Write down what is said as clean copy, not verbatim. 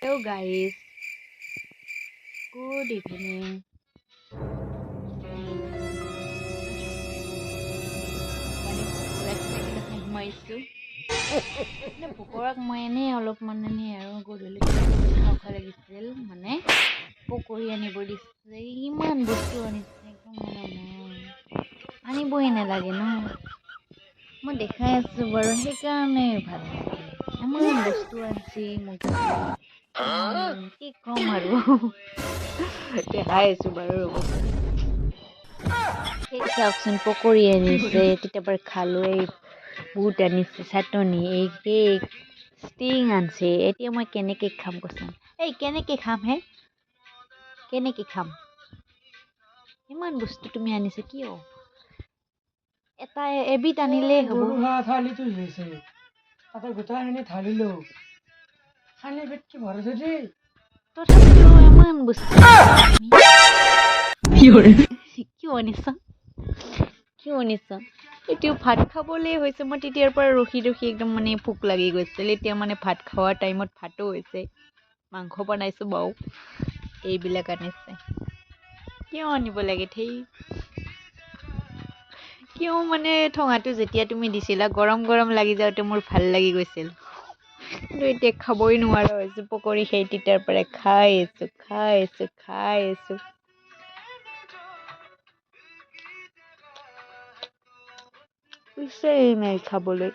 Hello guys, good evening. মানে পকোৰা খাই কিনে সোমাইছো। মানে পকোৰাক মই এনেই অলপমান এনেই আৰু গধূলি খাওঁ খাওঁ লাগিছিল মানে পকৰি আনিব দিছে ইমান বস্তু আনিছে একদম মানে মই আনিবই নালাগে ন মই দেখাই আছো বাৰু সেইকাৰণে ভাল লাগে ইমান বস্তু আনিছে মোক কি ক'ম আৰু দেখাই আছো বাৰু ৰ'বচোন এই চাওকচোন পকৰি আনিছে তেতিয়াৰ খালো এই বুট আনিছে চাটনি এই কেক ষ্টিং আনছে এতিয়া মই কেনেকে খাম কচোন এই কেনেকে খাম হে কেনেকে খাম ইমান বস্তু তুমি আনিছে কিয় এটা এবিধ আনিলেই হ'ব থালিটো লৈছে তাতে গোটাইখিনি ঢালিলো খালি পেট কি ভৰাইছে দেই তথাপিতো ইমান বস্তু কিয় আনিছা কিয় আনিছা এতিয়া ভাত খাবলৈ হৈছে মই তেতিয়াৰ পৰা ৰখি ৰখি একদম মানে ভোক লাগি গৈছিল এতিয়া মানে ভাত খোৱাৰ টাইমত ভাতো হৈছে মাংস বনাইছো বাৰু এইবিলাক আনিছে কিয় আনিব লাগে থেই কিয় মানে ঠঙাটো যেতিয়া তুমি দিছিলা গৰম গৰম লাগি যাওঁতে মোৰ ভাল লাগি গৈছিল কিন্তু এতিয়া খাবই নোৱাৰা হৈছো পকৰি সেই তেতিয়াৰ পৰা খাই আছো ইচ্ছাই নাই খাবলৈ